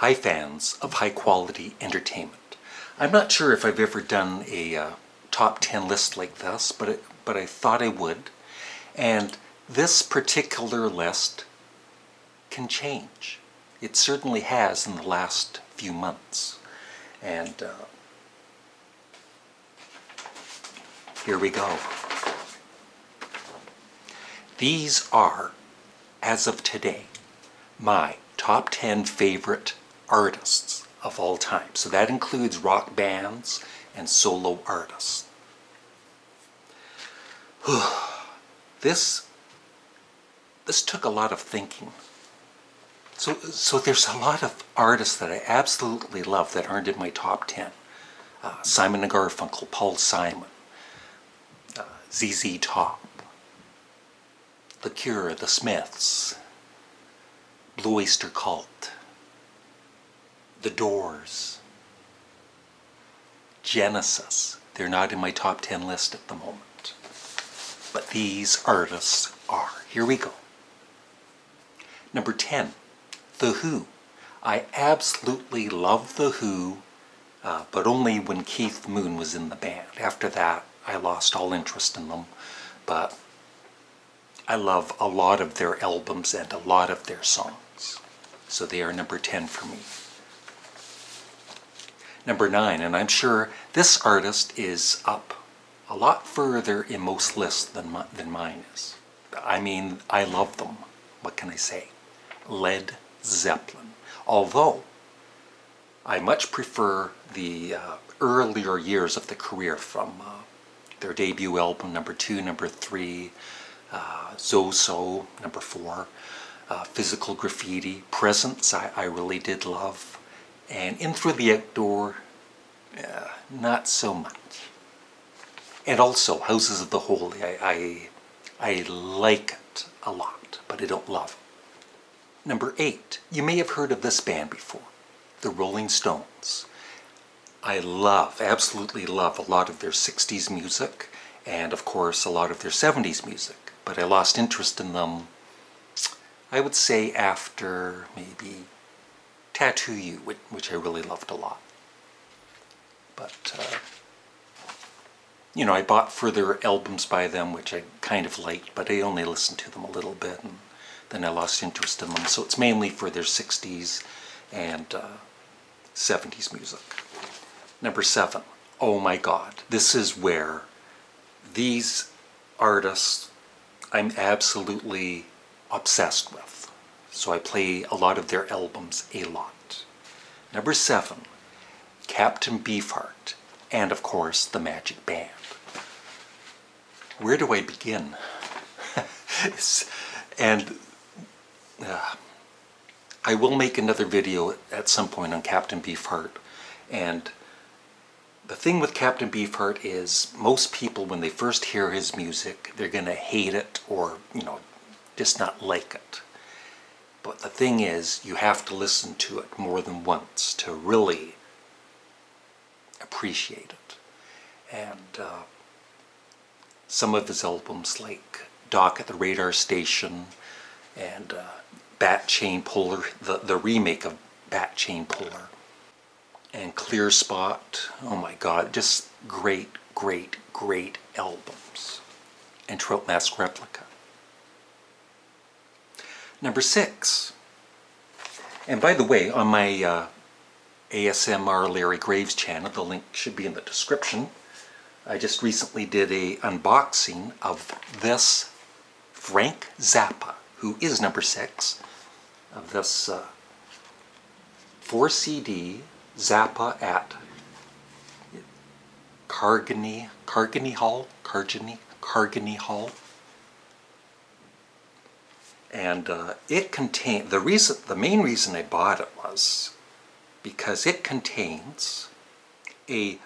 Hi fans of high quality entertainment. I'm not sure if I've ever done a top 10 list like this, but I thought I would. And this particular list can change. It certainly has in the last few months. And here we go. These are, as of today, my top 10 favorite artists of all time. So that includes rock bands and solo artists. This took a lot of thinking. So there's a lot of artists that I absolutely love that aren't in my top 10. Simon & Garfunkel, Paul Simon, ZZ Top, The Cure, The Smiths, Blue Oyster Cult, The Doors, Genesis. They're not in my top 10 list at the moment. But these artists are. Here we go. Number 10, The Who. I absolutely love The Who, but only when Keith Moon was in the band. After that, I lost all interest in them. But I love a lot of their albums and a lot of their songs. So they are number 10 for me. Number 9, and I'm sure this artist is up a lot further in most lists than mine is. I mean, I love them. What can I say? Led Zeppelin. Although, I much prefer the earlier years of the career from their debut album, number 2, number 3, Zoso, number 4, Physical Graffiti, Presence, I really did love, and In Through the Outdoor, not so much. And also Houses of the Holy, I like it a lot, but I don't love it. Number 8, you may have heard of this band before, the Rolling Stones. I love, absolutely love a lot of their 60s music, and of course a lot of their 70s music, but I lost interest in them, I would say, after maybe Tattoo You, which I really loved a lot. But, you know, I bought further albums by them, which I kind of liked, but I only listened to them a little bit, and then I lost interest in them. So it's mainly for their 60s and 70s music. Number 7, oh my God, this is where these artists I'm absolutely obsessed with. So I play a lot of their albums a lot. Number 7, Captain Beefheart, and of course the Magic Band. Where do I begin? And I will make another video at some point on Captain Beefheart. And the thing with Captain Beefheart is most people, when they first hear his music, they're going to hate it or, you know, just not like it. But the thing is, you have to listen to it more than once to really appreciate it. And some of his albums, like Dock at the Radar Station and Bat Chain Puller, the remake of Bat Chain Puller, and Clear Spot, oh my God, just great, great, great albums. And Trout Mask Replica. Number 6, and by the way, on my ASMR Larry Graves channel, the link should be in the description, I just recently did a unboxing of this Frank Zappa, who is number 6, of this 4 CD Zappa at Carnegie Hall. And it contained, the main reason I bought it was because it contains a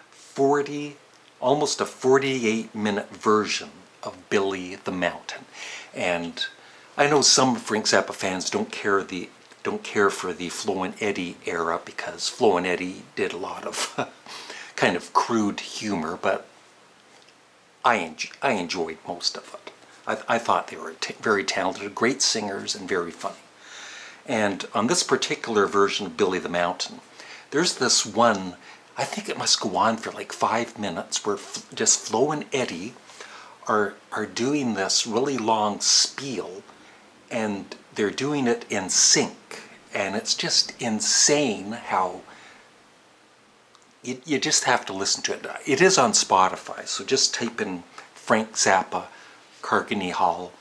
almost a 48-minute version of Billy the Mountain. And I know some Frank Zappa fans don't care for the Flo and Eddie era, because Flo and Eddie did a lot of kind of crude humor, but I enjoyed most of it. I thought they were very talented, great singers, and very funny. And on this particular version of Billy the Mountain, there's this one, I think it must go on for like 5 minutes, where just Flo and Eddie are doing this really long spiel, and they're doing it in sync. And it's just insane how you just have to listen to it. It is on Spotify, so just type in Frank Zappa, Cargany Hall,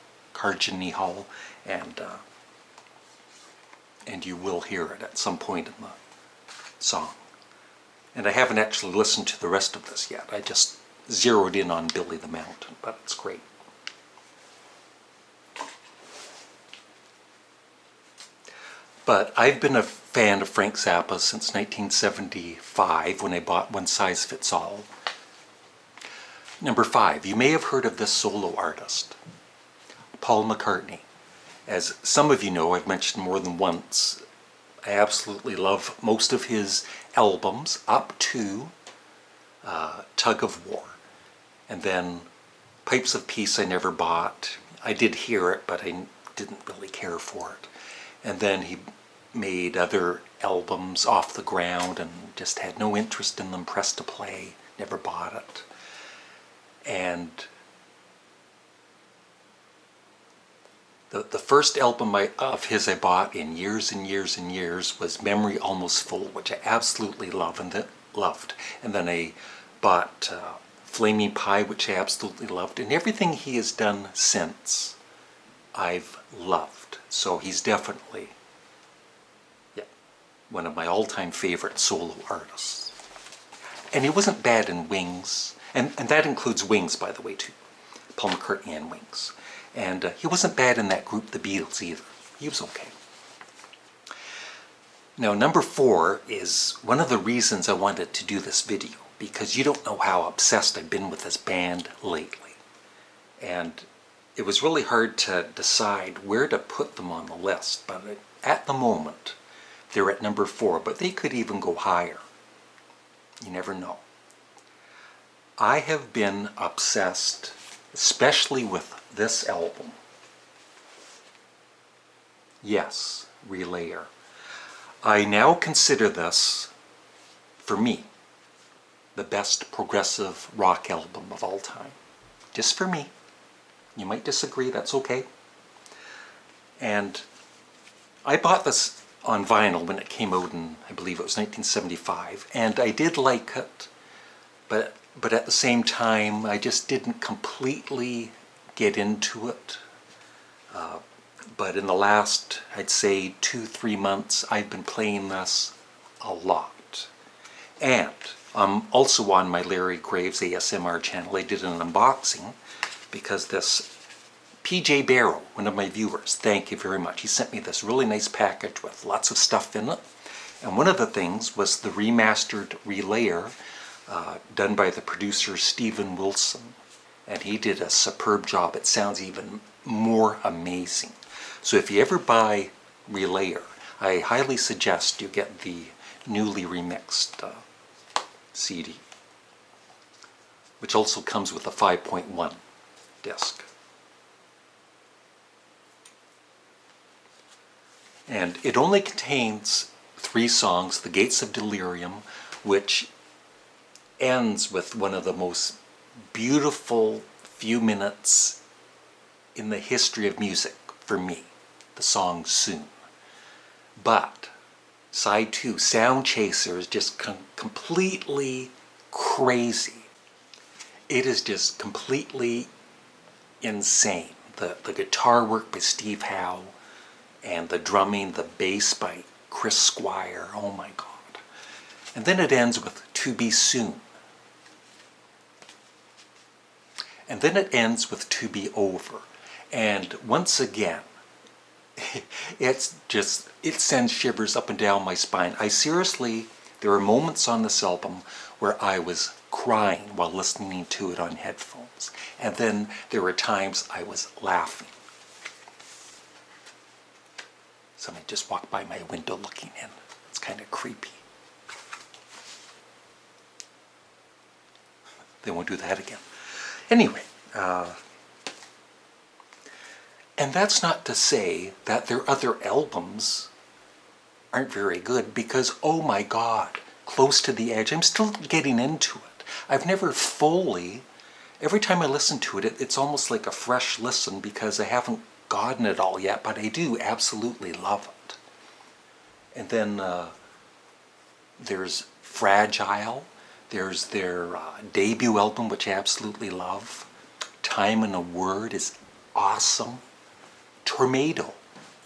and you will hear it at some point in the song. And I haven't actually listened to the rest of this yet. I just zeroed in on Billy the Mountain, but it's great. But I've been a fan of Frank Zappa since 1975, when I bought One Size Fits All. Number 5, you may have heard of this solo artist, Paul McCartney. As some of you know, I've mentioned more than once, I absolutely love most of his albums up to Tug of War. And then Pipes of Peace I never bought. I did hear it, but I didn't really care for it. And then he made other albums, Off the Ground, and just had no interest in them. Press to Play, never bought it. And the first album of his I bought in years and years and years was Memory Almost Full, which I absolutely loved. And then I bought Flaming Pie, which I absolutely loved. And everything he has done since, I've loved. So he's definitely one of my all-time favorite solo artists. And he wasn't bad in Wings, and that includes Wings, by the way, too. Paul McCartney and Wings. And he wasn't bad in that group, the Beatles, either. He was okay. Now, number 4 is one of the reasons I wanted to do this video, because you don't know how obsessed I've been with this band lately. And it was really hard to decide where to put them on the list, but at the moment, they're at number 4, but they could even go higher. You never know. I have been obsessed, especially with this album. Yes, Relayer. I now consider this, for me, the best progressive rock album of all time. Just for me. You might disagree, that's okay. And I bought this on vinyl when it came out in, I believe it was 1975, and I did like it, but at the same time I just didn't completely get into it. But in the last, I'd say 2-3 months, I've been playing this a lot. And I'm also on my Larry Graves ASMR channel. I did an unboxing because this PJ Barrow, one of my viewers, thank you very much. He sent me this really nice package with lots of stuff in it. And one of the things was the remastered Relayer done by the producer Steven Wilson. And he did a superb job. It sounds even more amazing. So if you ever buy Relayer, I highly suggest you get the newly remixed CD, which also comes with a 5.1 disc. And it only contains 3 songs, The Gates of Delirium, which ends with one of the most beautiful few minutes in the history of music for me, the song Soon. But side 2, Sound Chaser, is just completely crazy. It is just completely insane. The guitar work by Steve Howe, and the drumming, the bass by Chris Squire, oh my God. And then it ends with To Be Soon. And then it ends with To Be Over. And once again, it sends shivers up and down my spine. There are moments on this album where I was crying while listening to it on headphones. And then there were times I was laughing. Somebody just walked by my window looking in. It's kind of creepy. They won't do that again. Anyway, and that's not to say that their other albums aren't very good because, oh my God, Close to the Edge, I'm still getting into it. I've never fully, every time I listen to it, it's almost like a fresh listen because I haven't gotten it all yet, but I do absolutely love it. And then there's Fragile. There's their debut album, which I absolutely love. Time in a Word is awesome. Tornado,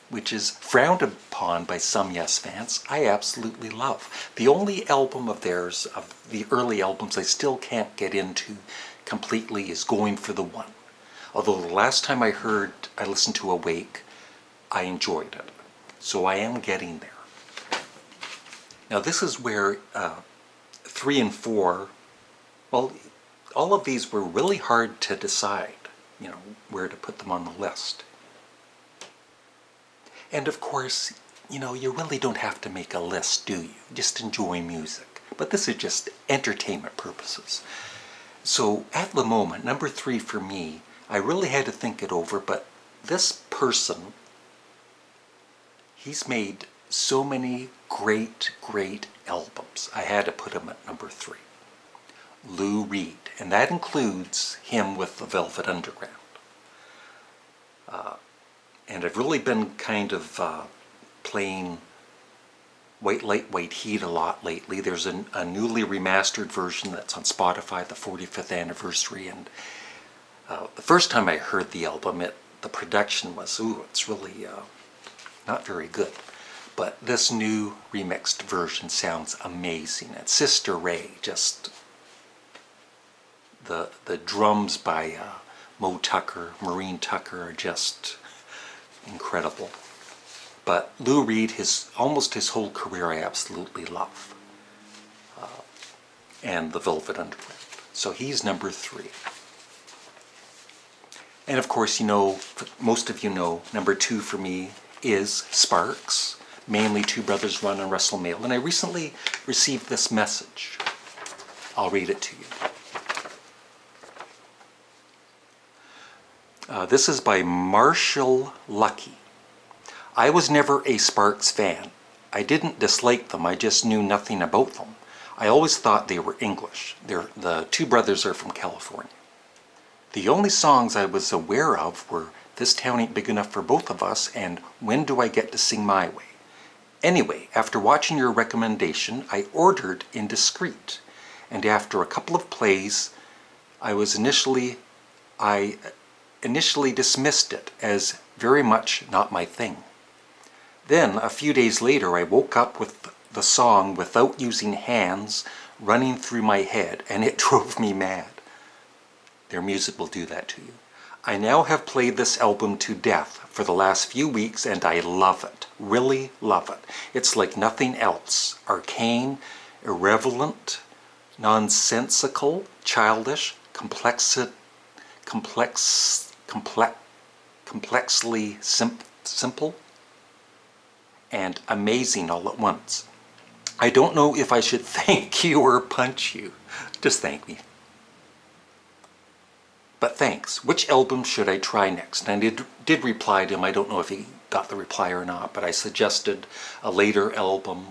which is frowned upon by some Yes fans, I absolutely love. The only album of theirs, of the early albums I still can't get into completely, is Going for the One. Although the last time I listened to Awake, I enjoyed it. So I am getting there. Now this is where 3 and 4, well, all of these were really hard to decide, where to put them on the list. And of course, you really don't have to make a list, do you? Just enjoy music. But this is just entertainment purposes. So at the moment, number 3 for me, I really had to think it over, but this person, he's made so many great, great albums. I had to put him at number 3. Lou Reed, and that includes him with the Velvet Underground. And I've really been kind of playing White Light, White Heat a lot lately. There's a newly remastered version that's on Spotify, the 45th anniversary, and the first time I heard the album, the production was, it's really not very good. But this new remixed version sounds amazing. And Sister Ray, just the drums by Maureen Tucker are just incredible. But Lou Reed, almost his whole career I absolutely love. And the Velvet Underground. So he's number 3. And of course, most of you know, number 2 for me is Sparks. Mainly Two Brothers Run and Russell Mael. And I recently received this message. I'll read it to you. This is by Marshall Lucky. I was never a Sparks fan. I didn't dislike them, I just knew nothing about them. I always thought they were English. The two brothers are from California. The only songs I was aware of were This Town Ain't Big Enough for Both of Us and When Do I Get to Sing My Way. Anyway, after watching your recommendation, I ordered Indiscreet, and after a couple of plays, I initially dismissed it as very much not my thing. Then, a few days later, I woke up with the song Without Using Hands running through my head, and it drove me mad. Their music will do that to you. I now have played this album to death for the last few weeks, and I love it. Really love it. It's like nothing else. Arcane, irrelevant, nonsensical, childish, complexly simple, and amazing all at once. I don't know if I should thank you or punch you. Just thank me. But thanks. Which album should I try next? And I did reply to him. I don't know if he got the reply or not, but I suggested a later album,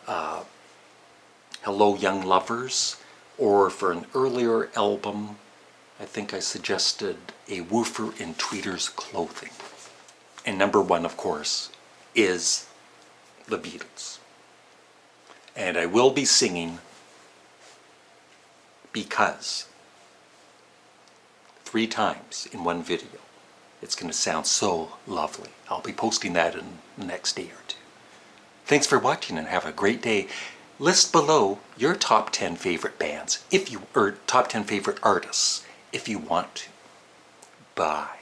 Hello Young Lovers, or for an earlier album, I think I suggested A Woofer in Tweeter's Clothing. And number 1, of course, is the Beatles. And I will be singing Because 3 times in one video. It's going to sound so lovely. I'll be posting that in the next day or 2. Thanks for watching and have a great day. List below your top 10 favorite bands, or top 10 favorite artists, if you want to. Bye.